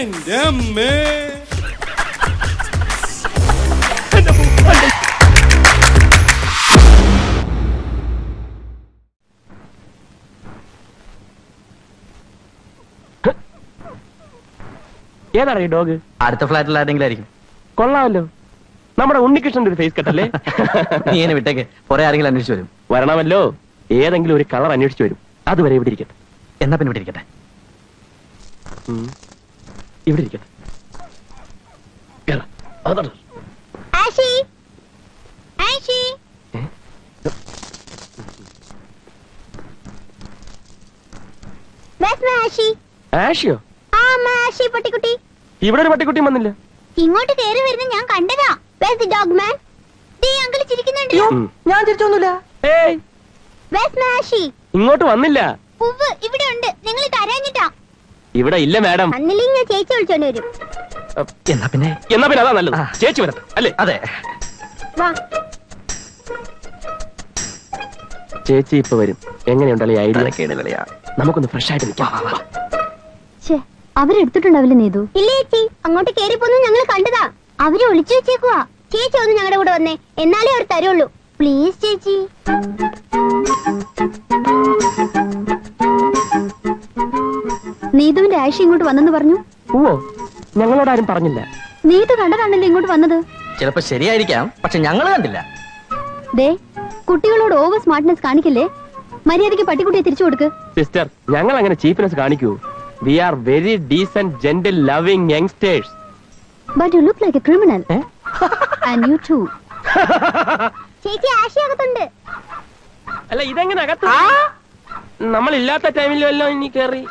എന്റെ അമ്മേ. ഏതാണ് ഈ ഡോഗ്? അടുത്ത ഫ്ലാറ്റിൽ ആരെങ്കിലും ആയിരിക്കും. കൊള്ളാമല്ലോ, നമ്മുടെ ഉണ്ണികൃഷ്ണന്റെ ഒരു ഫേസ് കട്ടല്ലേ? നീ എന്നെ വിട്ടേക്ക്, കുറെ ആരെങ്കിലും അന്വേഷിച്ചു വരും. വരണമല്ലോ, ഏതെങ്കിലും ഒരു കളർ അന്വേഷിച്ചു വരും. അതുവരെ ഇവിടെ ഇരിക്കട്ടെ. എന്നാ പിന്നെ ഇവിടെ ഇരിക്കട്ടെ. ഇവിടെ ഇരിക്കട്ടെ. ആഷി, ആഷി. ആഷി. ആഷിയോ? ആ ആഷി പട്ടിക്കുട്ടി. ഇവിടെ ഒരു പട്ടിക്കുട്ടിയും വന്നില്ല. ഇങ്ങോട്ട് കയറി വരുന്ന ഞാൻ കണ്ടതാ. Where's the dog man? ദേ അങ്കിൾ ചിരിക്കുന്നുണ്ട്. ഞാൻ തിരിച്ചൊന്നുമില്ല. ഏയ്, Where's my ആഷി? ഇങ്ങോട്ട് വന്നില്ല. ഉവ്വ്, ഇവിടെ ഉണ്ട്. നിങ്ങൾ കരഞ്ഞിട്ടാ. ഇവിടെ ഇല്ല മാഡം. അന്നില്ലെങ്കിൽ ഞാൻ ചേച്ചി വിളിച്ചോണ്ട് വരും. എന്നാ പിന്നെ അതാ നല്ലത്. ചേച്ചി വരട്ടെ അല്ലേ? അതെ. വാ. ചേച്ചി ഇപ്പൊ വരും. എങ്ങനെയുണ്ടല്ലേ ഐഡിയ? നമുക്കൊന്ന് ഫ്രഷ് ആയിട്ട് നിൽക്കാം. അവരെടുത്തിട്ടുണ്ടാവില്ല നീതു? ഇല്ല ചേച്ചി, അങ്ങോട്ട് കേറി പോന്നു ഞങ്ങൾ കണ്ടതാ. അവര് ഒളിച്ചു വെച്ചേക്കുവാ. ചേച്ചി ഒന്ന് ഞങ്ങളുടെ കൂടെ വന്നേ, എന്നാലേ അവർ തരുള്ളൂ. പ്ലീസ് ചേച്ചി. നീതുവിന്റെ ആഷി ഇങ്ങോട്ട് വന്നെന്ന് പറഞ്ഞു. ഓ, ഞങ്ങളോട് ആരും പറഞ്ഞില്ല. നീതു കണ്ടതാണല്ലോ ഇങ്ങോട്ട് വന്നത്. ചിലപ്പോ ശരിയായിരിക്കാം, പക്ഷെ ഞങ്ങൾ കണ്ടില്ല. ദേ, കുട്ടികളോട് ഓവർ സ്മാർട്ട്നെസ് കാണിക്കല്ലേ. മര്യാദയ്ക്ക് പട്ടിക്കുട്ടിയെ തിരിച്ചു കൊടുക്ക്. സിസ്റ്റർ, ഞങ്ങൾ അങ്ങനെ ചീപ്നെസ് കാണിക്കൂ. We are very decent, gentle, loving youngsters. But you look like a criminal. And you too. ചേച്ചി ആഷി അകത്തുണ്ട്. അല്ല, ഇതെങ്ങനെ അകത്ത്? നമ്മൾ ഇല്ലാത്ത ടൈമിൽ വല്ലോ ഇനി കേറി.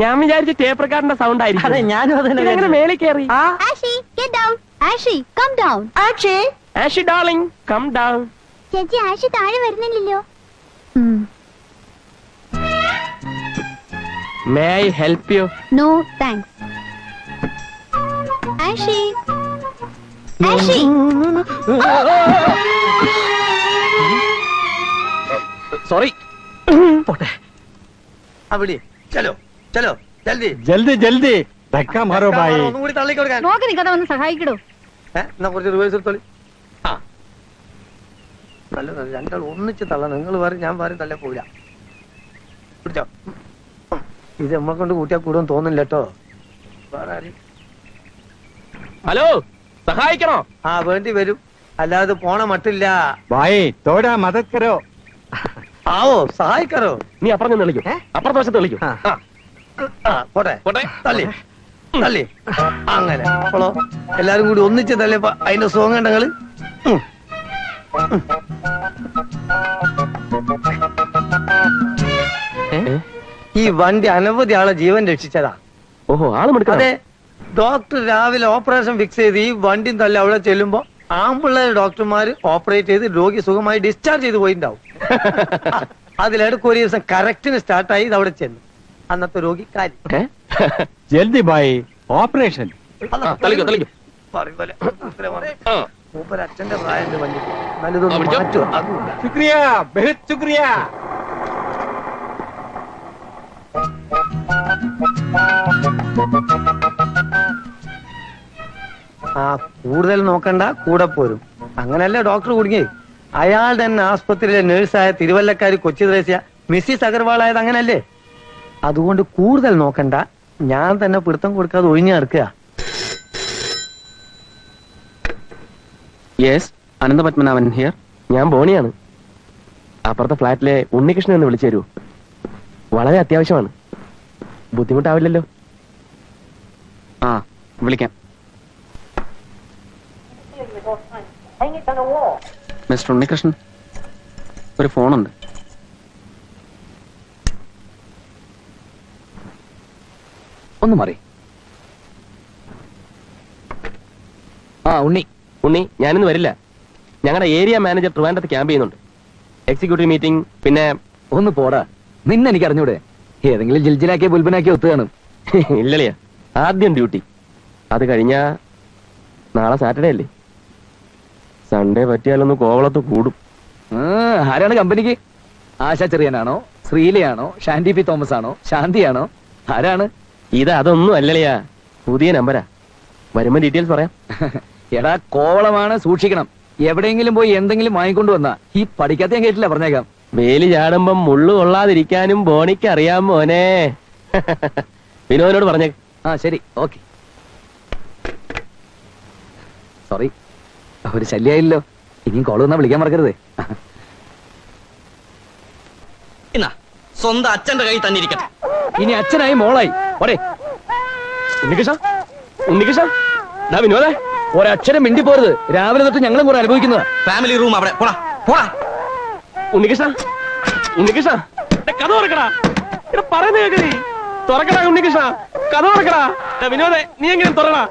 ഞാൻ വിചാരിച്ച ടേപ്പ് റെക്കോർഡിന്റെ സൗണ്ട് ആയിരിക്കും. അതെ, ഞാനും അതെങ്ങനെ മേലെ കേറി. Ashi, get down. Ashi, come down. Ashi darling, come down. ചേച്ചി ആഷി താഴെ വരുന്നില്ലല്ലോ. May I help you? No, thanks. Ashi, Ashi. Sorry. പോട്ടെ. അവിടെ ചലോ ചലോ ജൽദി ജൽദി ജൽദി ധക്ക മാറോ ഭായി. ഒന്നും കൂടി തള്ളി കൊടുക്കാൻ. നോക്ക് നിൽക്കാതെ വന്ന് സഹായിക്കടോ. എന്നാ കുറച്ച് റിവേഴ്സ് എടുത്തോളി. ആ നല്ല രണ്ടാൾ ഒന്നിച്ച് തള്ളണം. നിങ്ങൾ പറയും, ഞാൻ പറയും, തള്ളേ പോവില്ല. പിടിച്ചോ. ഇത് നമ്മളെ കൊണ്ട് കൂട്ടിയാൽ കൂടുമെന്ന് തോന്നില്ല കേട്ടോ. വേറെ ആരും. ഹലോ, സഹായിക്കണോ? ആ, വേണ്ടി വരും, അല്ലാതെ പോണ മട്ടില്ല. ഭായി തോടാ മദത് കരോ. ആവോ, സഹായിക്കാറോ. നീ അപ്പുറം വിളിക്കൂ, അപ്പുറത്തെ വശത്ത് വിളിക്കൂ. പോട്ടെ പോട്ടെ. തള്ളി തള്ളി. അങ്ങനെ അപ്പോളോ എല്ലാരും കൂടി ഒന്നിച്ച് തള്ളിയപ്പോ അതിന്റെ സുഖം കണ്ടങ്ങള്. ഈ വണ്ടി അനവധി ആളെ ജീവൻ രക്ഷിച്ചതാ. ഓഹോ, ആള് അതെ, എടുക്കാം. ഡോക്ടർ രാവിലെ ഓപ്പറേഷൻ ഫിക്സ് ചെയ്ത് ഈ വണ്ടിയും തള്ളി അവിടെ ചെല്ലുമ്പോ ആമ്പിള്ള ഡോക്ടർമാര് ഓപ്പറേറ്റ് ചെയ്ത് രോഗി സുഖമായി ഡിസ്ചാർജ് ചെയ്ത് പോയിട്ടുണ്ടാവും. അതിലിടക്ക് ഒരു ദിവസം കറക്റ്റിന് സ്റ്റാർട്ടായി ഇത് അവിടെ ചെന്നു. അന്നത്തെ രോഗി കാര്യം ജൽദി ഭായി, ഓപ്പറേഷൻ. അച്ഛന്റെ പ്രായം വണ്ടി നല്ലതൊന്നും മാറ്റുമോ? ശുക്രിയ, ബഹുത് ശുക്രിയ. ആ, കൂടുതൽ നോക്കണ്ട, കൂടെ പോരും. അങ്ങനല്ലേ ഡോക്ടർ കുടുങ്ങി. അയാൾ തന്നെ ആസ്പത്രിയിലെ നേഴ്സായ തിരുവല്ലക്കാരി കൊച്ചി ത്രേസ്യ മിസ്സിസ് അഗർവാൾ ആയത് അങ്ങനല്ലേ. അതുകൊണ്ട് കൂടുതൽ നോക്കണ്ട, ഞാൻ തന്നെ പിടുത്തം കൊടുക്കാതെ ഒഴിഞ്ഞു നടക്കുക. Yes, Ananthapadmanabhan here. ഞാൻ ബോണിയാണ്. അപ്പുറത്തെ ഫ്ലാറ്റിലെ ഉണ്ണികൃഷ്ണൻ എന്ന് വിളിച്ചു തരൂ. വളരെ അത്യാവശ്യമാണ്. ബുദ്ധിമുട്ടാവില്ലല്ലോ? ആ, വിളിക്കാം. മിസ്റ്റർ ഉണ്ണികൃഷ്ണൻ, ഒരു ഫോണുണ്ട്. ഒന്ന് മാറി. ആ, ഉണ്ണി. ഉണ്ണി, ഞാനിന്ന് വരില്ല. ഞങ്ങളുടെ ഏരിയ മാനേജർ ട്രിവാൻഡ്രത്ത് ക്യാമ്പ് ചെയ്യുന്നുണ്ട്. Executive meeting. പിന്നെ ഒന്ന് പോടാ, നിന്നെ എനിക്ക് അറിഞ്ഞൂടെ? ഏതെങ്കിലും ജിൽജിലാക്കിയ ബുൽബനാക്കിയ ഒത്തു കാണും. ഇല്ലല്ലേ, ആദ്യം ഡ്യൂട്ടി. അത് കഴിഞ്ഞാ നാളെ സാറ്റർഡേ അല്ലേ? സൺഡേ പറ്റിയാലൊന്ന് കോവളത്ത് കൂടും. ആരാണ് കമ്പനിക്ക്? ആശാ ചെറിയാനാണോ ശ്രീലയാണോ ഷാൻഡി പി തോമസ് ആണോ ശാന്തിയാണോ ആരാണ്? ഇത് അതൊന്നും അല്ലളിയാ, പുതിയ നമ്പരാ. വരുമ്പോ ഡീറ്റെയിൽസ് പറയാം. എടാ കോവളമാണ്, സൂക്ഷിക്കണം. എവിടെയെങ്കിലും പോയി എന്തെങ്കിലും വാങ്ങിക്കൊണ്ട് വന്നാ ഈ പഠിക്കാത്ത ഞാൻ കേട്ടില്ല, പറഞ്ഞേക്കാം. വേലി ചാടുമ്പം മുള്ളു കൊള്ളാതിരിക്കാനും ബോണിക്ക് അറിയാം മോനെ. വിനോദിനോട് പറഞ്ഞേ. ആ ശരി, ഓക്കെ. സോറി, ഒരു ശല്യായില്ലോ. ഇനിയും കോള് വന്നാ വിളിക്കാൻ മറക്കരുത്. എന്നാ സ്വന്തം അച്ഛന്റെ കൈ തന്നെ ഇരിക്കട്ടെ. ഇനി അച്ഛനായി മോളായി പോരെ. ഉണ്ണികൃഷ്ണ, ഉണ്ണികൃഷ്ണ, ഡാ വിനോദേ, ഒരക്ഷരം മിണ്ടി പോരുത്. രാവിലെ തൊട്ട് ഞങ്ങളും കൂടെ അനുഭവിക്കുന്നത്. ഫാമിലി റൂം അവിടെ പോടാ പോടാ. ഉണ്ണികൃഷ്ണ, ഉണ്ണികൃഷ്ണ, കഥ തുറക്കടാ. ഇവിടെ പറയുന്നത് കേൾക്കണേ. തുറക്കടാ ഉണ്ണികൃഷ്ണ, കഥ തുറക്കടാ. വിനോദേ, നീ എങ്ങനെ തുറക്കടാ?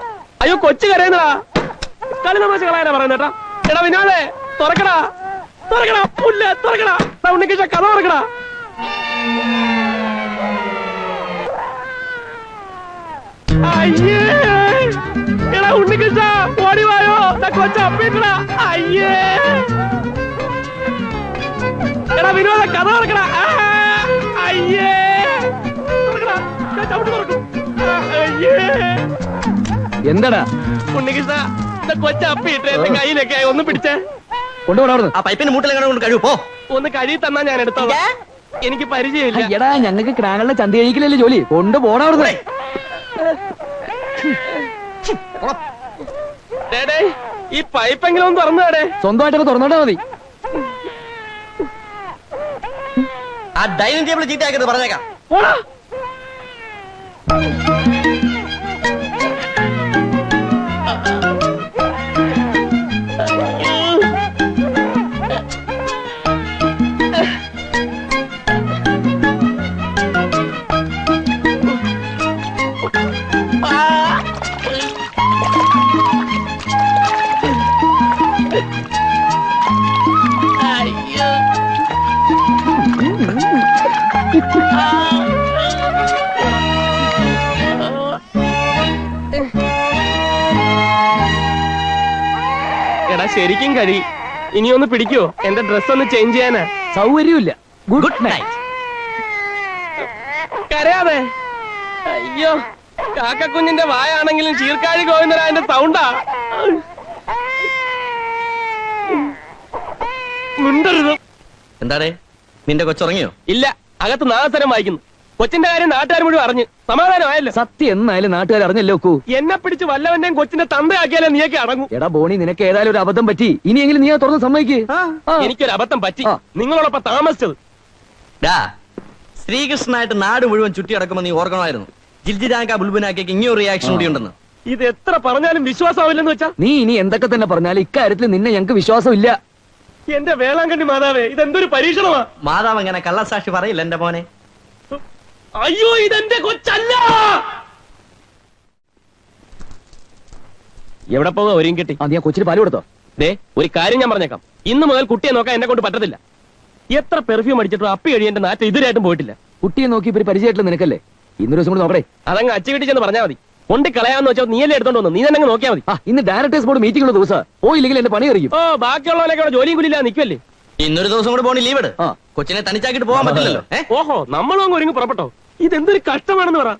അയ്യോ, കൊച്ചു കരയുന്നടാ. കളി തമാശ കളയാനാ പറയുന്നേട്ടാ. എടാ വിനോദേ, തുറക്കടാ, തുറക്കടാ, പുല്ല തുറക്കടാ. ഉണ്ണികൃഷ്ണ, കഥ തുറക്കടാ. അയ്യേ, എടാ ഉണ്ണികൃഷ്ണ, ഓടിവായോ, കൊച്ച അപ്പിട്ടടാ. അയ്യേ, എടാ വിനോദ, കഥ തുറക്കടാ. അയ്യേ, തുറക്കടാ, ഞാൻ ചവിട്ടി തുറക്കും. അയ്യേ, എന്താടാ ഉണ്ണികൃഷ്ണ, കൊച്ച അപ്പിട്ട് എന്റെ കയ്യിലൊക്കെ ഒന്ന് പിടിച്ചേ. കൊണ്ടുപോകണം. ആ പൈപ്പിന്റെ മൂട്ടിലെങ്ങനെ കൊണ്ട് കഴിവ് പോ. ഒന്ന് കഴുകി തന്നാ ഞാൻ എടുത്തോളാം. എനിക്ക് പരിചയമില്ല. എടാ ഞങ്ങൾക്ക് ക്രാങ്ങളുടെ ചന്തി കഴിക്കലല്ലേ ജോലി. കൊണ്ടുപോകണേ. ഈ പൈപ്പെങ്കിലും ഒന്ന് തുറന്നുകാടേ. സ്വന്തമായിട്ടൊക്കെ തുറന്നോട്ടാ മതി. ആ ഡൈനിങ് ടേബിൾ ചീത്തയാക്കരുത് പറഞ്ഞേക്കാം. പോടാ. എടാ ശരിക്കും കഴി. ഇനി ഒന്ന് പിടിക്കോ? എന്റെ ഡ്രസ് ഒന്ന് ചേഞ്ച് ചെയ്യാനാ. സൗകര്യമില്ല. Good night. കരയാതെ. അയ്യോ, കാക്കക്കുഞ്ഞിന്റെ വായാണെങ്കിലും ചീർക്കാഴി ഗോവിന്ദരായന്റെ സൗണ്ടാ. മിണ്ടരുത്. എന്താടേ നിന്റെ കൊച്ചുറങ്ങിയോ? ഇല്ല, അകത്ത് നാഗസ്വരം വായിക്കുന്നു. കൊച്ചിന്റെ കാര്യം നാട്ടുകാർ മുഴുവൻ അറിഞ്ഞു. സമാധാനമായല്ലോ. സത്യം എന്നായാലും നാട്ടുകാർ അറിഞ്ഞല്ലോ. എന്നെ പിടിച്ച് വല്ലവന്റെയും കൊച്ചിന്റെ തന്തയാക്കിയാലേ നീയൊക്കെ അടങ്ങും. എടാ ബോണി, നിനക്ക് ഏതായാലും ഒരു അബദ്ധം പറ്റി. ഇനിയെങ്കിലും നീ തുറന്ന് സമ്മതിക്ക്. എനിക്കൊരു അബദ്ധം പറ്റി. ആ. നിങ്ങളോടൊപ്പം താമസിച്ചത്. ഡാ ശ്രീകൃഷ്ണനായിട്ട് നാട് മുഴുവൻ ചുറ്റി അടക്കുമ്പോ നീ ഓർക്കണമായിരുന്നു ജിൽജിരാക്ക ബുൽബുനാക്കേക്ക് ഇങ്ങനൊരു റിയാക്ഷൻ കൂടി ഉണ്ടെന്ന്. ഇത് എത്ര പറഞ്ഞാലും വിശ്വാസമാവില്ലെന്ന് വെച്ചാ. നീ ഇനി എന്തൊക്കെ തന്നെ പറഞ്ഞാലും ഇക്കാര്യത്തിൽ നിന്നെ ഞങ്ങൾക്ക് വിശ്വാസമില്ല. എന്റെ വേളാങ്കണ്ണി മാതാവേ, ഇതെന്തൊരു പരീക്ഷണമാ. മാതാവ് അങ്ങനെ കള്ളസാക്ഷി പറയില്ല എന്റെ മോനെ. അയ്യോ, ഇതെന്റെ കൊച്ചല്ല. എവിടെ പോകാ ഒരുങ്ങി കിട്ടി? നീ ആ കൊച്ചിന് പാല് കൊടുത്തോ? ദേ, ഒരു കാര്യം ഞാൻ പറഞ്ഞേക്കാം. ഇന്ന് മുതൽ കുട്ടിയെ നോക്കാൻ എന്നെ കൊണ്ട് പറ്റത്തില്ല. എത്ര പെർഫ്യൂം അടിച്ചിട്ടും അപ്പി കഴിയേണ്ട നാറ്റ് ഇതുവരെയായിട്ടും പോയിട്ടില്ല. കുട്ടിയെ നോക്കി ഇപ്പൊ പരിചയമായിട്ടുള്ള നിനക്കല്ലേ? ഇന്നൊരു ദിവസം കൂടെ നോക്കടേ. അതങ്ങ് അച്ചുകെട്ടി ചെന്ന് പറഞ്ഞാൽ മതി. കൊണ്ട് കളയാന്ന് വെച്ചാൽ നീയല്ലേ എടുത്തോണ്ട് വന്നു. നീ തന്നെ നോക്കിയാൽ മതി. ഇന്ന് ഡയറക്ടേഴ്സ് ബോർഡ് മീറ്റിംഗ് ഉള്ള ദിവസം പോയില്ലെങ്കിൽ എന്റെ പണി അറിയും. ഓ, ബാക്കിയുള്ളവരൊക്കെ അവിടെ ജോലിയും കൂലില്ല നിൽക്കുമല്ലേ. ഇന്നൊരു ദിവസം കൂടെ പോണി ലീവ് ഇട്. കൊച്ചിനെ തനിച്ചാക്കിട്ട് പോകാൻ പറ്റില്ലല്ലോ. ഓഹോ, നമ്മളും അങ്ങ് ഒരുങ്ങി പുറപ്പെട്ടോ. ഇതെന്തൊരു കഷ്ടമാണെന്ന് പറ.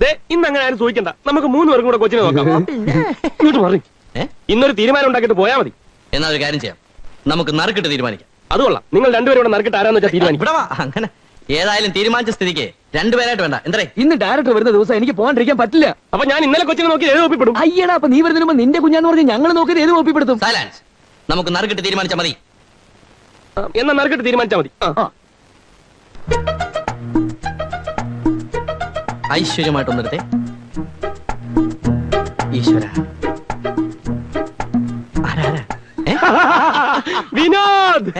ദേ, ഇന്ന് അങ്ങനെ ആരും സൂചിക്കണ്ട. നമുക്ക് 3 പേർക്കും കൂടെ കൊച്ചിനെ നോക്കാം. ഇങ്ങോട്ട് മാറി. ഇന്നൊരു തീരുമാനം ഉണ്ടാക്കിയിട്ട് പോയാൽ മതി. എന്നാ ഒരു കാര്യം ചെയ്യാം, നമുക്ക് നറുക്കിട്ട് തീരുമാനിക്കാം. അത് കൊള്ളാം. നിങ്ങൾ രണ്ടുപേരും ഇവിടെ നറുക്കിട്ട് ആരാന്ന് വെച്ചാൽ തീരുമാനിക്കും. ഇവിടെ വാ. അങ്ങനെ ഏതായാലും തീരുമാനിച്ച സ്ഥിതിക്ക് രണ്ടുപേരായിട്ട് വേണ്ട. എന്തേ ഇന്ന് ഡയറക്ടർ വരുന്ന ദിവസം എനിക്ക് പോകാണ്ടിരിക്കാൻ പറ്റില്ല. അപ്പൊ ഞാൻ ഇന്നലെ കൊച്ചിനെ നോക്കി ഏത് ഒപ്പിപ്പെടും? അയ്യടാ, അപ്പൊ നീ വരുന്നതിന് മുമ്പ് നിന്റെ കുഞ്ഞാന്ന് പറഞ്ഞ് ഞങ്ങൾ നോക്കിയത് ഏത് ഒപ്പിപ്പെടുത്തും? സൈലൻസ്. നമുക്ക് നറുക്കിട്ട് തീരുമാനിച്ചാൽ മതി. എന്നാ നറുക്കിട്ട് തീരുമാനിച്ചാൽ മതി. ഐശ്വര്യമായിട്ടൊന്നെടുത്തേ. ഈശ്വര, വിനോദ്,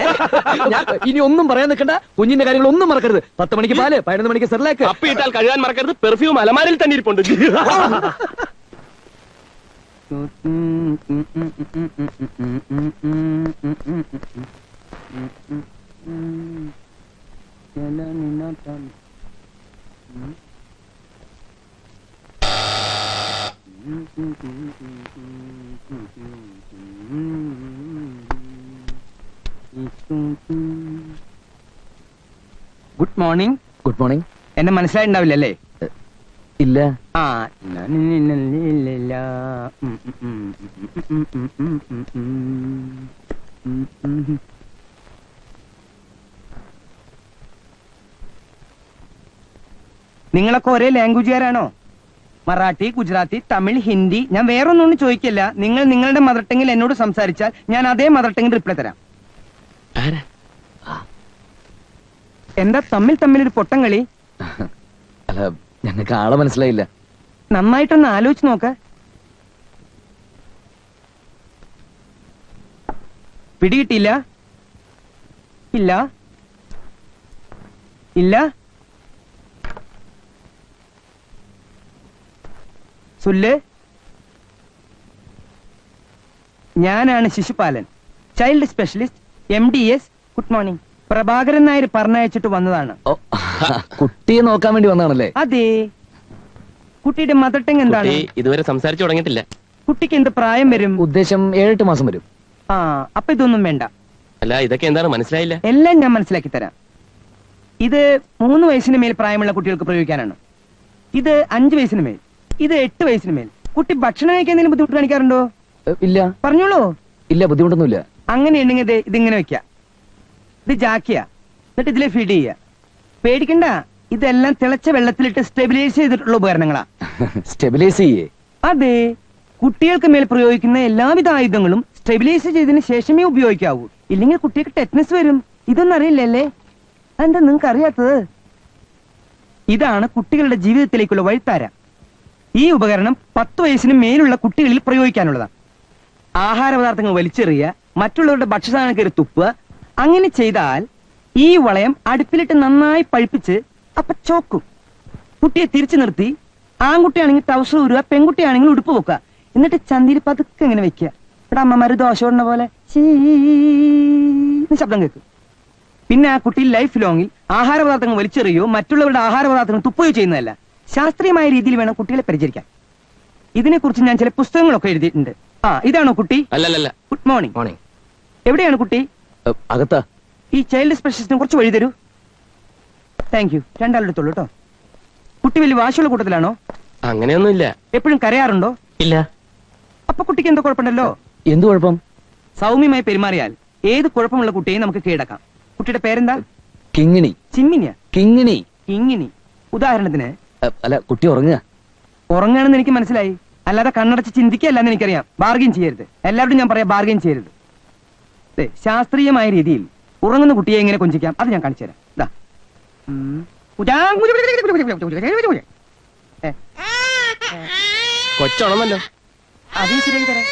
ഇനി ഒന്നും പറയാൻ നിൽക്കണ്ട. കുഞ്ഞിന്റെ കാര്യങ്ങൾ ഒന്നും മറക്കരുത്. 10 മണിക്ക് പാല്, 11 മണിക്ക് സെർലാക്ക്. അപ്പിയിട്ടാൽ കഴുകാൻ മറക്കരുത്. പെർഫ്യൂം അലമാരിൽ തന്നെ ഇരിപ്പുണ്ട്. Good morning. Good morning. എന്നെ മനസ്സിലായിട്ടുണ്ടാവില്ലല്ലേ? ഇല്ല. ആ നിങ്ങളൊക്കെ ഒരേ ലാംഗ്വേജുകാരാണോ? മറാഠി, ഗുജറാത്തി, തമിഴ്, ഹിന്ദി. ഞാൻ വേറൊന്നും ചോദിക്കില്ല. നിങ്ങൾ നിങ്ങളുടെ മദർ ടങ്ങിൽ എന്നോട് സംസാരിച്ചാൽ ഞാൻ അതേ മദർ ടങ്ങിൽ റിപ്ലൈ തരാം. എന്താ തമ്മിൽ ഒരു പൊട്ടം കളി? അല്ല, ഞങ്ങൾക്ക് ആളെ മനസ്സിലായില്ല. നന്നായിട്ടൊന്ന് ആലോചിച്ച് നോക്ക. പിടികിട്ടില്ല? ഇല്ല ഇല്ല. സുല്ല്, ഞാനാണ് Sishupalan, child specialist, MDS. Good morning. Prabhakaran Nair പറഞ്ഞയച്ചിട്ട് വന്നതാണ്. ഓ, കുട്ടിയെ നോക്കാൻ വേണ്ടി വന്നാണല്ലേ? അതെ. കുട്ടിയുടെ മദർ ടങ് എന്താണ്? ഇതുവരെ സംസാരിച്ചു തുടങ്ങിയിട്ടില്ല. കുട്ടിക്ക് എന്ത് പ്രായം വരും? ഉദ്ദേശം 7-8 മാസം വരും. ആ, അപ്പൊ ഇതൊന്നും വേണ്ട. അല്ല, ഇതൊക്കെ എന്താണ് മനസ്സിലായില്ല? എല്ലാം ഞാൻ മനസ്സിലാക്കി തരാം. ഇത് 3 വയസ്സിന് മേൽ പ്രായമുള്ള കുട്ടികൾക്ക് പ്രയോഗിക്കാനാണ്. ഇത് 5 വയസ്സിന് മേൽ, ഇത് 8 വയസ്സിന് മേൽ. കുട്ടി ഭക്ഷണം കഴിക്കാൻ എന്തെങ്കിലും ബുദ്ധിമുട്ട് കാണിക്കാറുണ്ടോ? ഇല്ല. പറഞ്ഞോളൂ. ഇല്ല, ബുദ്ധിമുട്ടൊന്നുമില്ല. അങ്ങനെയുണ്ടെങ്കിൽ ഇതിങ്ങനെ വെക്ക. ഇത് ജാക്കിയ, എന്നിട്ട് ഇതിലെ ഫീഡ് ചെയ്യുക. പേടിക്കണ്ട, ഇതെല്ലാം തിളച്ച വെള്ളത്തിലിട്ട് സ്റ്റെബിലൈസ് ചെയ്തിട്ടുള്ള ഉപകരണങ്ങളാ. സ്റ്റെബിലൈസ് ചെയ്യേ? അതെ. കുട്ടികൾക്ക് മേൽ പ്രയോഗിക്കുന്ന എല്ലാവിധ ആയുധങ്ങളും സ്റ്റെബിലൈസ് ചെയ്തതിന് ശേഷമേ ഉപയോഗിക്കാവൂ. ഇല്ലെങ്കിൽ കുട്ടിക്ക് ടെറ്റനസ് വരും. ഇതൊന്നും അറിയില്ലല്ലേ? എന്താ നിങ്ങൾക്ക് അറിയാത്തത്? ഇതാണ് കുട്ടികളുടെ ജീവിതത്തിലേക്കുള്ള വഴിത്താര. ഈ ഉപകരണം 10 വയസ്സിന് മേലുള്ള കുട്ടികളിൽ പ്രയോഗിക്കാനുള്ളതാണ്. ആഹാര പദാർത്ഥങ്ങൾ വലിച്ചെറിയുക, മറ്റുള്ളവരുടെ ഭക്ഷ്യസാധനം കയറി തുപ്പുക. അങ്ങനെ ചെയ്താൽ ഈ വളയം അടുപ്പിലിട്ട് നന്നായി പഴുപ്പിച്ച് അപ്പൊ ചോക്കും. കുട്ടിയെ തിരിച്ചു നിർത്തി, ആൺകുട്ടിയാണെങ്കിൽ ട്രൗസർ ഊരുക, പെൺകുട്ടിയാണെങ്കിൽ ഉടുപ്പ് വെക്കുക. എന്നിട്ട് ചന്തിയിൽ പതുക്കെ ഇങ്ങനെ വെക്കുക. ഇവിടെ അമ്മമാര് ദോശ ഇടുന്ന പോലെ ശബ്ദം കേൾക്കും. പിന്നെ ആ കുട്ടി ലൈഫ് ലോങ്ങിൽ ആഹാര പദാർത്ഥങ്ങൾ വലിച്ചെറിയോ മറ്റുള്ളവരുടെ ആഹാര പദാർത്ഥങ്ങൾ തുപ്പുകയോ ചെയ്യുന്നതല്ല. ശാസ്ത്രീയമായ രീതിയിൽ വേണം കുട്ടികളെ പരിചരിക്കാൻ. ഇതിനെക്കുറിച്ച് ഞാൻ ചില പുസ്തകങ്ങളൊക്കെ എഴുതിയിട്ടുണ്ട്. ആ, ഇതാണോ കുട്ടി? അല്ലല്ല. Good morning. മോർണിംഗ്. എവിടെയാണ് കുട്ടി? അകത്താ. ഈ ചൈൽഡ് സ്പെഷ്യലിസ്റ്റിനെ കുറച്ച് വഴി തരൂ. Thank you. 2 ആളെടുത്തോളൂ കേട്ടോ. കുട്ടി വലിയ വാശിയുള്ള കൂട്ടത്തിലാണോ? അങ്ങനെയൊന്നുമില്ല. എപ്പോഴും കരയാറുണ്ടോ? ഇല്ല. അപ്പൊ കുട്ടിക്ക് എന്തോ കുഴപ്പമുണ്ടല്ലോ. എന്ത് കുഴപ്പം? സൗമ്യമായി പെരുമാറിയാൽ ഏത് കുഴപ്പമുള്ള കുട്ടിയെയും നമുക്ക് കീഴടക്കാം. കുട്ടിയുടെ പേരെന്താ? കിങ്ങിണി. ചിമ്മിനിയ? കിങ്ങിണി. ഇങ്ങിനി. ഉദാഹരണത്തിന് അല്ല, കുട്ടി ഉറങ്ങുക. ഉറങ്ങാണെന്ന് എനിക്ക് മനസ്സിലായി. അല്ലാതെ കണ്ണടച്ച് ചിന്തിക്കുകയല്ലെന്ന് എനിക്കറിയാം. ബാർഗെയിൻ ചെയ്യരുത്. എല്ലാവരും ഞാൻ പറയാം, ബാർഗെയിൻ ചെയ്യരുത്. ശാസ്ത്രീയമായ രീതിയിൽ ഉറങ്ങുന്ന കുട്ടിയെ എങ്ങനെ കൊഞ്ചിക്കാം അത് ഞാൻ കാണിച്ചു തരാം. ഇതാ. കൊച്ചാണെന്നല്ലോ. അതേ ശരിയാക്കി തരാം.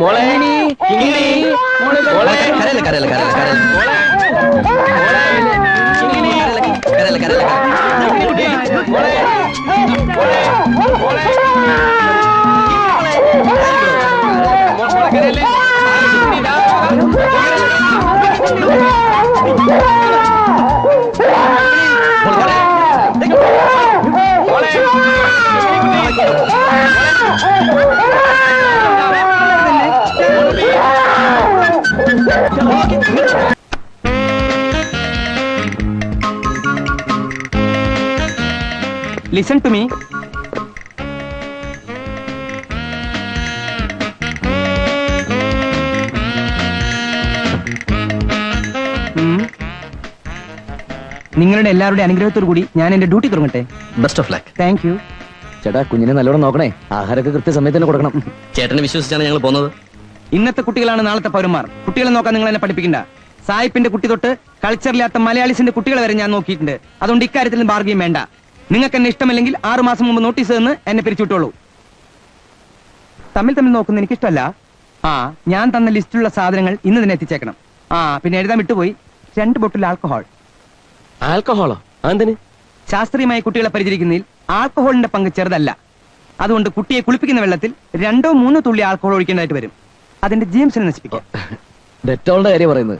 മോളെ, മോളെ, കരയല്ല കരയല്ല കരയല്ല കരയല്ല മോളെ, കരയല്ല കരയല്ല Listen to me. നിങ്ങളുടെ എല്ലാവരുടെ അനുഗ്രഹത്തോടു കൂടി ഞാൻ എന്റെ ഡ്യൂട്ടി തുടങ്ങട്ടെ. Best of luck. Thank you. ചേട്ടാ, കുഞ്ഞിനെ നല്ലോണം നോക്കണേ. ആഹാരമൊക്കെ കൃത്യസമയത്ത് തന്നെ കൊടുക്കണം. ചേട്ടനെ വിശ്വസിച്ചാണ് ഞങ്ങൾ പോകുന്നത്. ഇന്നത്തെ കുട്ടികളാണ് നാളത്തെ പൗരന്മാർ. കുട്ടികളെ നോക്കാൻ നിങ്ങൾ എന്നെ പഠിപ്പിക്കണ്ട. സായിപ്പിന്റെ കുട്ടി തൊട്ട് കൾച്ചറില്ലാത്ത മലയാളീസിന്റെ കുട്ടികളെ വരെ ഞാൻ നോക്കിയിട്ടുണ്ട്. അതുകൊണ്ട് ഇക്കാര്യത്തിൽ ബാർഗെയിൻ വേണ്ട. നിങ്ങൾക്ക് എന്നെ ഇഷ്ടമല്ലെങ്കിൽ 6 മാസം മുമ്പ് നോട്ടീസ് തന്ന് എന്നെ പിരിച്ചുവിട്ടോളൂ. തമ്മിൽ നോക്കുന്ന എനിക്ക് ഇഷ്ടമല്ല. ഞാൻ തന്ന ലിസ്റ്റിലുള്ള സാധനങ്ങൾ ഇന്ന് തന്നെ എത്തിച്ചേക്കണം. പിന്നെ എഴുതാൻ വിട്ടുപോയി, 2 ബോട്ടിൽ ആൽക്കഹോൾ. ആൽക്കഹോളോ? എന്തിന്? ശാസ്ത്രീയമായി കുട്ടികളെ പരിചരിക്കുന്നതിൽ ആൽക്കഹോളിന്റെ പങ്ക് ചെറുതല്ല. അതുകൊണ്ട് കുട്ടിയെ കുളിപ്പിക്കുന്ന വെള്ളത്തിൽ 2-3 തുള്ളി ആൽക്കഹോൾ ഒഴിക്കേണ്ടതായിട്ട് വരും. അതിന്റെ ജീംസിനെ നശിപ്പിക്കാം. ഡെറ്റോളിന്റെ കാര്യം പറയുന്നത്.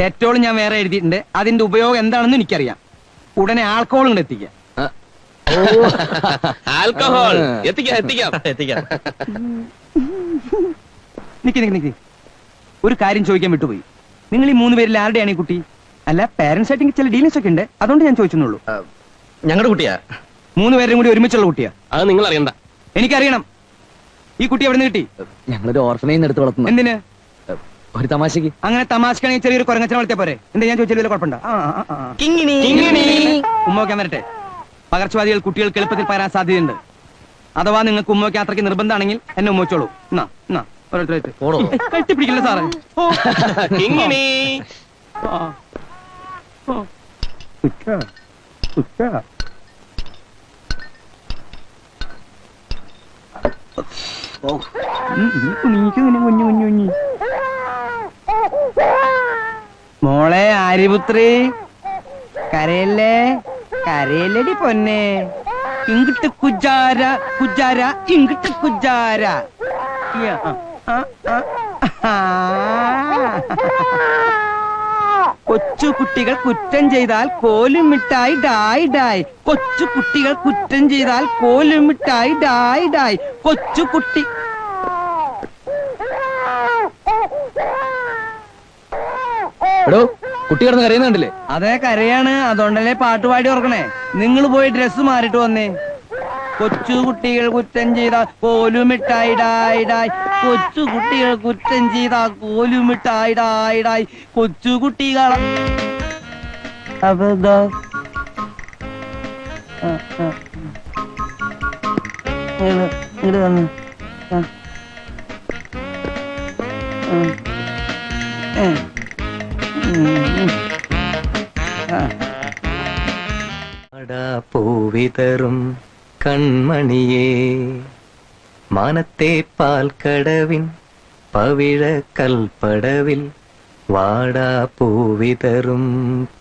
ഡെറ്റോൾ ഞാൻ വേറെ എഴുതിയിട്ടുണ്ട്. അതിന്റെ ഉപയോഗം എന്താണെന്ന് എനിക്കറിയാം. ഉടനെ ആൽക്കഹോൾ കൊണ്ട് എത്തിക്കുക. ആൽക്കഹോൾ എത്തിക്കാം എത്തിക്കാം എത്തിക്കാം. നിക്ക് ഒരു കാര്യം ചോദിക്കാൻ വിട്ടുപോയി. നിങ്ങൾ ഈ 3 പേരിൽ ആരുടെയാണ് ഈ കുട്ടി? അല്ല, പാരന്റ്സ് ആയിട്ട് ചില ഡീലിങ്സ് ഒക്കെ ഉണ്ട്, അതുകൊണ്ട് ഞാൻ ചോദിച്ചെന്നുള്ളൂ. ഞങ്ങളുടെ കുട്ടിയാ. 3 പേരും കൂടി ഒരുമിച്ചുള്ള കുട്ടിയാ? അത് നിങ്ങൾ അറിയണ്ട. എനിക്കറിയണം. ഈ കുട്ടി എവിടെ നിന്ന് കിട്ടി? ഞങ്ങളൊരു ഓർഫനേജ് എടുത്ത് വളർത്തുന്നു. എന്തിന്? ഒരു തമാശക്ക്. അങ്ങനെ തമാശക്കാണെങ്കിൽ ചെറിയൊരു കുരങ്ങച്ചനെ വളർത്തിയാ പോരെ? എന്താ ഞാൻ ചോദിച്ചാൽ വലിയ കുഴപ്പമുണ്ടോ? കിങ്ങിണി. ഉമ്മ വയ്ക്കാൻ വരട്ടെ. പകർച്ചവാദികൾ കുട്ടികൾക്ക് എളുപ്പത്തിൽ പകരാൻ സാധ്യതയുണ്ട്. അഥവാ നിങ്ങൾക്ക് ഉമ്മ വയ്ക്കാൻ അത്രയ്ക്ക് നിർബന്ധമാണെങ്കിൽ എന്നെ ഉമ്മ വെച്ചോളൂ. ഓരോരുത്തരായിട്ട് പോടോ. കെട്ടിപ്പിടിക്കില്ല സാറേ. കിങ്ങിണി. മോളെ ആര്യപുത്രി, കരയല്ലേ കരയല്ലടി പൊന്നെ. ഇങ്ങിട്ട് കുജാര കുജാര ഇങ്ങിട്ട് കുജാര. കൊച്ചു കുട്ടികൾ കുറ്റം ചെയ്താൽ കോലും മിഠായി ഡായ് ഡായ്. കൊച്ചു കുട്ടികൾ കുറ്റം ചെയ്താൽ കോലും മിഠായി ഡായ് ഡായ്. കൊച്ചു കുട്ടി എടോ, കുട്ടി കിടന്ന് കരയുന്നുണ്ടല്ലേ? അതെ കരയാണ്, അതുകൊണ്ടല്ലേ പാട്ട് പാടി ഓർക്കണേ. നിങ്ങൾ പോയി ഡ്രസ്സ് മാറിയിട്ട് വന്നേ. കൊച്ചു കുട്ടികൾ കുറ്റം ചെയ്താൽ കോലും മിഠായി ഡായ് ഡായ്. കൊച്ചു കുട്ടികൾ കുറ്റം ചെയ്താൽ കോലും മിഠായി ഡായ് ഡായ്. കൊച്ചു കുട്ടികൾ ഇങ്ങോട്ട് വന്നു. പൂവിതറും കൺമണിയേ, മാനത്തെ പാൽക്കടവിൻ പവിഴ കൽപ്പടവിൽ വാടാ പൂവിതറും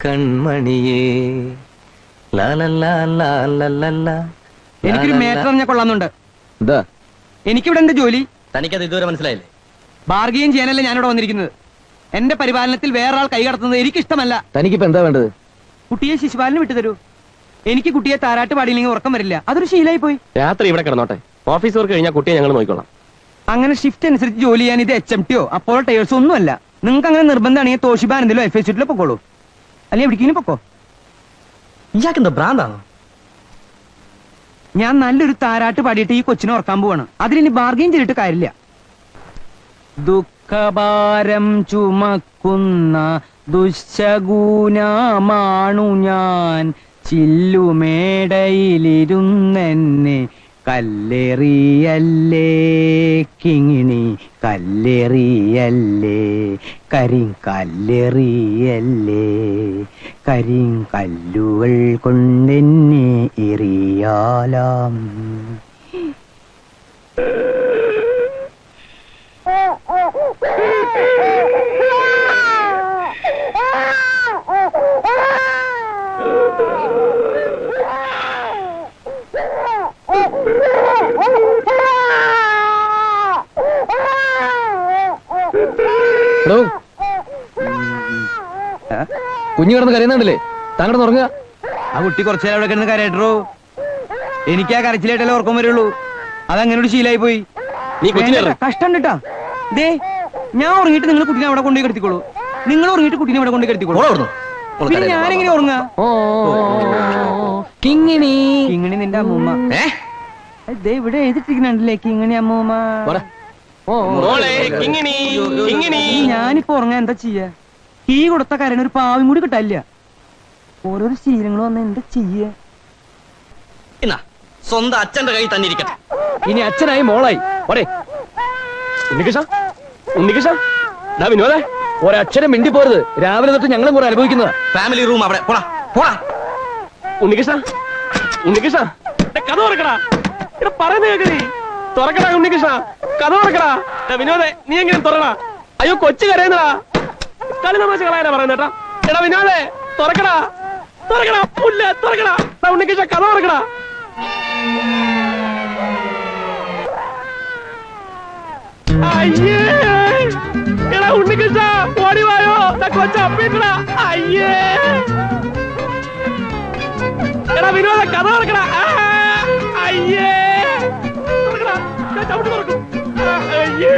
കൺമണിയേ. എനിക്കൊരു മേറ്റർ അറിഞ്ഞാൽ കൊള്ളാന്നുണ്ട്. എന്താ? എനിക്കിവിടെ എന്ത് ജോലി? തനിക്കത് ഇതുവരെ മനസ്സിലായില്ലേ? ബാർഗെയിൻ ചെയ്യാനല്ല ഞാനിവിടെ വന്നിരിക്കുന്നത്. എന്റെ പരിപാലനത്തിൽ വേറൊരാൾ കൈ കടത്തുന്നത് എനിക്കിഷ്ടമല്ല. തനിക്കിപ്പോ എന്താ വേണ്ടത്? കുട്ടിയെ ശിശുപാലന് വിട്ടുതരൂ. എനിക്ക് കുട്ടിയെ താരാട്ട് പാടിയില്ലെങ്കിൽ ഉറക്കം വരില്ല. അതൊരു ശീലമായി പോയി. രാത്രി ഇവിടെ കിടന്നോട്ടെ. ഓഫീസ് വർക്ക് കഴിഞ്ഞാൽ കുട്ടിയെ ഞങ്ങൾ നോക്കിക്കോളാം. അങ്ങനെ ഷിഫ്റ്റ് അനുസരിച്ച് ജോലി ചെയ്യാൻ ഇത് HMTയോ അപ്പോഴോ ടയേഴ്സോ ഒന്നുമല്ല. നിങ്ങൾക്ക് അങ്ങനെ നിർബന്ധമാണെങ്കിൽ തോഷിബാനെന്തിലോ FHലോ പൊക്കോളൂ. അല്ലെങ്കിൽ എവിടേക്കെങ്കിലും പൊക്കോ. ഇയാൾക്കെന്താ ഭ്രാന്താണോ? ഞാൻ നല്ലൊരു താരാട്ട് പാടിയിട്ട് ഈ കൊച്ചിനെ ഉറക്കാൻ പോവാണ്. അതിലിനി ബാർഗെയിൻ ചെയ്തിട്ട് കാര്യമില്ല. ദുഃഖഭാരം ചുമക്കുന്ന ദുശ്ശഗുണമാണു ഞാൻ. ചില്ലുമേടയിലിരുന്നെന്നെ കല്ലെറിയല്ലേ കിങ്ങിണി, കല്ലെറിയല്ലേ കരിങ്കല്ലെറിയല്ലേ. കരിങ്കല്ലുകൾ കൊണ്ടെന്നെ എറിയാലാം. എടോ, കുഞ്ഞു കിടന്ന് കരയുന്നുണ്ടല്ലേ? താങ്കൾ ഉറങ്ങുക. ആ കുട്ടി കുറച്ചു നേരം അവിടെ കിടന്ന് കരയട്ടോ. എനിക്ക് ആ കരച്ചിലായിട്ടല്ലേ ഉറക്കം വരുള്ളൂ. അതങ്ങനെ ഒരു ശീലായി പോയി. നീ കൊച്ചിനെ കഷ്ടം കേട്ടാ. ദേ, ഞാൻ ഉറങ്ങിയിട്ട് നിങ്ങൾ കുട്ടീനെ അവിടെ കൊണ്ടുപോയി കിടത്തിക്കോളൂ. നിങ്ങൾ ഉറങ്ങിയിട്ട് കുട്ടീനെ അവിടെ കൊണ്ടുപോയി കിടത്തിക്കോളൂ. പിന്നെ ഞാനെങ്ങനെ ഉറങ്ങാ? കിങ്ങിണി കിങ്ങിണി നിന്റെ അമ്മൂമ്മ. ദേ ഇവിടെ എഴുതിട്ടിരിക്കണല്ലേ കിങ്ങിണി അമ്മൂമ്മ. മോളെ കിങ്ങിണി, കിങ്ങിണി. ഞാനിപ്പോ ഉറങ്ങാൻ എന്താ ചെയ്യാ? കീ കൊടുത്ത കരന് ഒരു പാവം കൂടി കിട്ടാനില്ല. ഓരോരോ ശീലങ്ങൾ വന്ന എന്താ ചെയ്യാ? എന്നാ സ്വന്തം അച്ഛന്റെ കൈ തന്നെ ഇരിക്കട്ടെ. ഇനി അച്ഛനായി മോളായി. പോരെ ഉണ്ണികൃഷ്ണ, ഉണ്ണികൃഷ്ണ, ദാ വിനോദേ, ഒരക്ഷരം മിണ്ടി പോരുത്. രാവിലെ തൊട്ട് ഞങ്ങളും കൂടെ അനുഭവിക്കുന്നത്. ഫാമിലി റൂം അവിടെ. പോടാ പോടാ. ഉണ്ണികൃഷ്ണ, ഉണ്ണികൃഷ്ണ, കഥ തുറക്കടാ. ഇവിടെ പറയുന്നത് കേൾക്കണേ. തുറക്കടാ ഉണ്ണികൃഷ്ണ, കഥ തുറക്കടാ. വിനോദേ, നീ എങ്ങനെ തുറക്കടാ? അയ്യോ, കൊച്ചു കരയുന്നടാ. കളി തമാശ കളയാനാ പറയുന്നേട്ടാ. എടാ വിനോദേ, തുറക്കടാ, തുറക്കടാ, പുല്ല തുറക്കടാ. ഉണ്ണികൃഷ്ണ, കഥ തുറക്കടാ. അയ്യേ, എടാ ഉണ്ണികൃഷ്ണ, ഓടിവായോ, കൊച്ച അപ്പിട്ടടാ. അയ്യേ. എടാ വിനോദ കഥ തുറക്കടാ. അയ്യേ തുറക്കടാ. ഞാൻ ചവിട്ടി തുറക്കും. അയ്യേ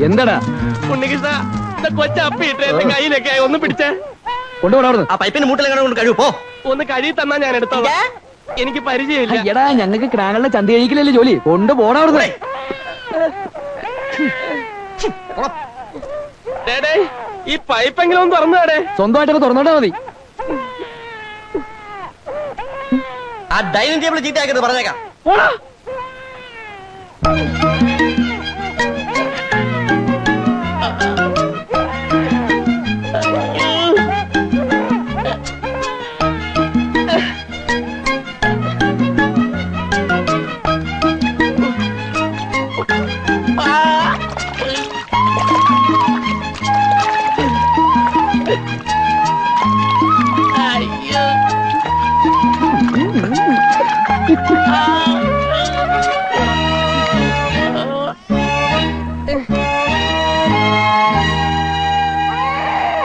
എന്താടാ ഉണ്ണികൃഷ്ണ കൊച്ചപ്പിട്ട് എന്റെ കയ്യിലൊക്കെ ഒന്ന് പിടിച്ചേ. കൊണ്ടുപോടാ. ആ പൈപ്പിന്റെ മൂട്ടിലെങ്ങനെ കൊണ്ട് കഴിവ് പോ. ഒന്ന് കഴുകി തന്നാ ഞാൻ എടുത്തോളാം. എനിക്ക് പരിചയമില്ല. എടാ ഞങ്ങൾക്ക് ക്രാങ്ങളുടെ ചന്തി കഴിക്കലല്ലേ ജോലി. കൊണ്ടുപോടാ അവിടുന്ന്. ഡേടേ ഈ പൈപ്പെങ്കിലും ഒന്ന് തുറന്നുടേ. സ്വന്തമായിട്ടൊക്കെ തുറന്നോട്ടാ മതി. ആ ഡൈനിങ് ടേബിൾ ചീത്തയാക്കരുത് പറഞ്ഞേക്കാം. പോടാ.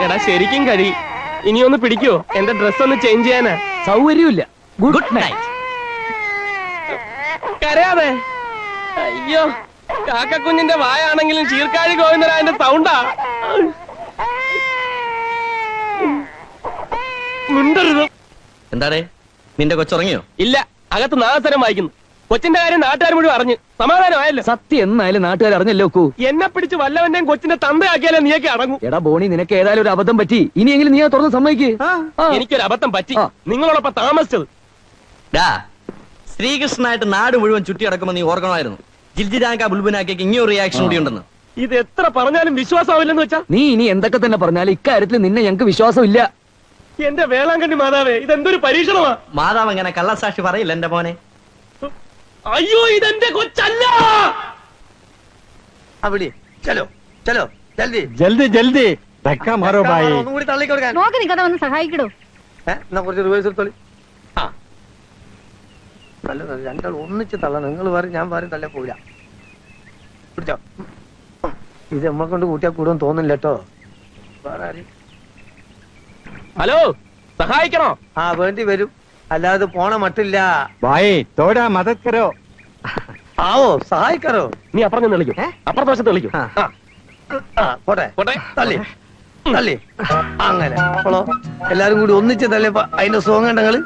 എടാ ശരിക്കും കഴി. ഇനി ഒന്ന് പിടിക്കോ? എന്റെ ഡ്രസ് ഒന്ന് ചേഞ്ച് ചെയ്യാനാ. സൗകര്യമില്ല. Good night. കരയാതെ. അയ്യോ കാക്കക്കുഞ്ഞിന്റെ വായാണെങ്കിലും ചീർക്കാഴി ഗോവിന്ദരായന്റെ സൗണ്ടാ. മിണ്ടരുത്. എന്താടേ നിന്റെ കൊച്ചുറങ്ങിയോ? ഇല്ല, അകത്ത് നാഗസ്വരം വായിക്കുന്നു. കൊച്ചിന്റെ കാര്യം നാട്ടുകാർ മുഴുവൻ അറിഞ്ഞു. സമാധാനമായല്ലോ. സത്യം എന്നായാലും നാട്ടുകാർ അറിഞ്ഞല്ലോ ഒക്കൂ. എന്നെ പിടിച്ച് വല്ലവന്റെയും കൊച്ചിന്റെ തന്തയാക്കിയാലേ നീയൊക്കെ അടങ്ങും. എടാ ബോണി നിനക്ക് ഏതായാലും ഒരു അബദ്ധം പറ്റി. ഇനിയെങ്കിലും നീ തുറന്ന് സമ്മതിക്ക്. എനിക്കൊരു അബദ്ധം പറ്റി. ആ. നിങ്ങളോടൊപ്പം താമസിച്ചത്. ഡാ ശ്രീകൃഷ്ണനായിട്ട് നാട് മുഴുവൻ ചുറ്റി അടക്കുമ്പോ നീ ഓർക്കണമായിരുന്നു ജിൽജിരാങ്ക ബുൽബുനാക്കിക്ക് ഇങ്ങനൊരു റിയാക്ഷൻ കൂടി ഉണ്ടെന്ന്. ഇത് എത്ര പറഞ്ഞാലും വിശ്വാസമാവില്ലെന്ന് വെച്ചാ. നീ ഇനി എന്തൊക്കെ തന്നെ പറഞ്ഞാലും ഇക്കാര്യത്തിൽ നിന്നെ ഞങ്ങൾക്ക് വിശ്വാസമില്ല. എന്റെ വേളാങ്കണ്ണി മാതാവേ, ഇതെന്തൊരു പരീക്ഷണമാ. മാതാവ് അങ്ങനെ കള്ളസാക്ഷി പറയില്ല എന്റെ മോനെ. അയ്യോ ഇതെന്റെ കൊച്ചല്ല. അവിടെ ചലോ ചലോ ജൽദി. ജൽദി ജൽദി ധക്ക മാറോ ഭായി. ഒന്നും കൂടി തള്ളിക്കൊടുക്കാൻ. നോക്കി നിൽക്കാതെ വന്ന് സഹായിക്കടോ. എന്നാ കുറച്ച് റിവേഴ്സ് എടുത്തോളി. ആ നല്ല രണ്ടാൾ ഒന്നിച്ച് തള്ളണം. നിങ്ങൾ പറയും ഞാൻ പറയും തള്ളേ പോയില്ല. പിടിച്ചോ. ഇത് നമ്മളെ കൊണ്ട് കൂട്ടിയാൽ കൂടുമെന്ന് തോന്നില്ല കേട്ടോ. വേറെ ആരും ഹലോ സഹായിക്കണോ? ആ വേണ്ടി വരും, അല്ലാതെ പോണ മട്ടില്ല. ഭായി തോടാ മദത് കരോ. ആവോ സഹായിക്കാറോ. നീ അപ്പുറം വിളിക്കും. അപ്പുറത്തെ വശത്ത് വിളിക്കും. ആ പോട്ടെ പോട്ടെ. തള്ളി തള്ളി. അങ്ങനെ അപ്പോളോ എല്ലാരും കൂടി ഒന്നിച്ച് തള്ളിയപ്പോ അതിന്റെ സുഖം കണ്ടങ്ങള്.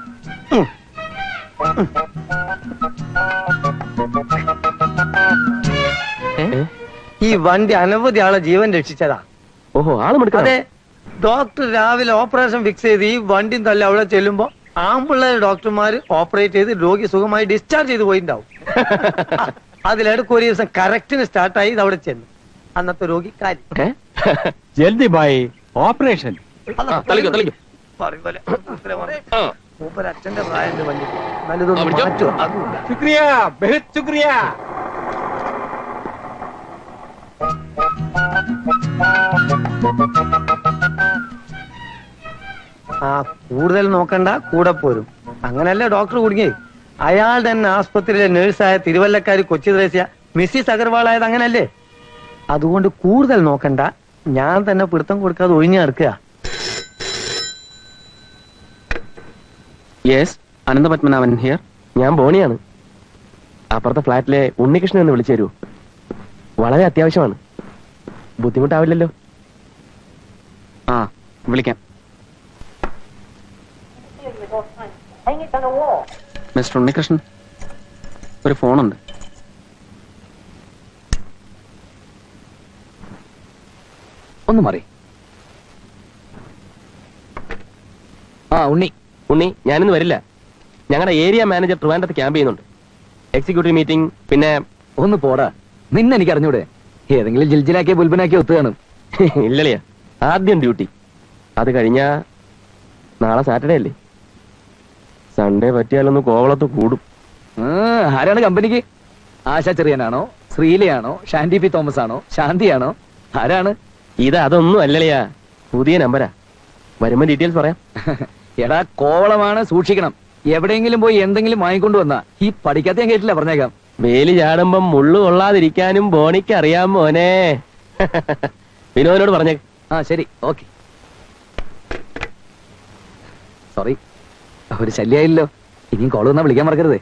ഈ വണ്ടി അനവധി ആളെ ജീവൻ രക്ഷിച്ചതാ. ഓഹോ ആള് മിടുക്കനാ. അതെ, ഡോക്ടർ രാവിലെ ഓപ്പറേഷൻ ഫിക്സ് ചെയ്ത് ഈ വണ്ടിയും തള്ളി അവിടെ ചെല്ലുമ്പോ ആമ്പിള്ളേർ ഡോക്ടർമാര് ഓപ്പറേറ്റ് ചെയ്ത് രോഗി സുഖമായി ഡിസ്ചാർജ് ചെയ്ത് പോയിട്ടുണ്ടാവും. അതിലിടക്ക് ഒരു ദിവസം കറക്റ്റിന് സ്റ്റാർട്ടായി ഇത് അവിടെ ചെന്നു. അന്നത്തെ രോഗി കാര്യം ജൽദി ഭായി ഓപ്പറേഷൻ. തളിക്കോ തളിക്കോ. അച്ഛന്റെ പ്രായന്റെ വണ്ടി നല്ലതൊന്നും പിടിച്ചോ. മാറ്റുമോ അതുമില്ല. ശുക്രിയ ബഹുത് ശുക്രിയ. ആ കൂടുതൽ നോക്കണ്ട, കൂടെ പോരും. അങ്ങനല്ലേ ഡോക്ടർ കുടുങ്ങി. അയാൾ തന്നെ ആസ്പത്രിയിലെ നേഴ്സായ തിരുവല്ലക്കാരി കൊച്ചി ത്രേസ്യ മിസ്സിസ് അഗർവാൾ ആയത് അങ്ങനല്ലേ. അതുകൊണ്ട് കൂടുതൽ നോക്കണ്ട, ഞാൻ തന്നെ പിടുത്തം കൊടുക്കാതെ ഒഴിഞ്ഞു നടക്കുക. Yes Ananthapadmanabhan here. ഞാൻ ബോണിയാണ്. അപ്പുറത്തെ ഫ്ലാറ്റിലെ ഉണ്ണികൃഷ്ണൻ ഒന്ന് വിളിച്ചു തരൂ. വളരെ അത്യാവശ്യമാണ്. ബുദ്ധിമുട്ടാവില്ലല്ലോ? ആ വിളിക്കാം. മിസ്റ്റർ ഉണ്ണികൃഷ്ണൻ, ഒരു ഫോണുണ്ട്. ഒന്ന് മാറി. ആ ഉണ്ണി. ഉണ്ണി ഞാനിന്ന് വരില്ല. ഞങ്ങളുടെ ഏരിയ മാനേജർ ട്രിവാൻഡ്രത്ത് ക്യാമ്പ് ചെയ്യുന്നുണ്ട്. Executive meeting. പിന്നെ ഒന്ന് പോടാ. നിന്നെ എനിക്ക് അറിഞ്ഞൂടെ? ഏതെങ്കിലും ജിൽജിലാക്കിയ ബുൽബനാക്കിയ ഒത്തു കാണും. ഇല്ലളിയാ, ആദ്യം ഡ്യൂട്ടി. അത് കഴിഞ്ഞാ നാളെ സാറ്റർഡേ അല്ലേ. സൺഡേ പറ്റിയാലൊന്ന് കോവളത്ത് കൂടും. ആരാണ് കമ്പനിക്ക്? ആശ ചെറിയനാണോ, ശ്രീലയാണോ, ഷാൻഡി പി തോമസ് ആണോ, ശാന്തിയാണോ, ആരാണ്? ഇത് അതൊന്നും അല്ലളിയാ, പുതിയ നമ്പരാ. വരുമ്പോ ഡീറ്റെയിൽസ് പറയാം. എടാ കോവളമാണ്, സൂക്ഷിക്കണം. എവിടെയെങ്കിലും പോയി എന്തെങ്കിലും വാങ്ങിക്കൊണ്ടു വന്നാ ഈ പഠിക്കാത്ത ഞാൻ കേട്ടില്ല, പറഞ്ഞേക്കാം. വേലി ചാടുമ്പം മുള്ളു കൊള്ളാതിരിക്കാനും ബോണിക്ക് അറിയാം മോനെ. വിനോദിനോട് പറഞ്ഞേ. ആ ശരി, ഓക്കെ. സോറി. ഒരു ശല്യായില്ലോ. ഇനിയും കോള് വന്നാ വിളിക്കാൻ മറക്കരുതേ.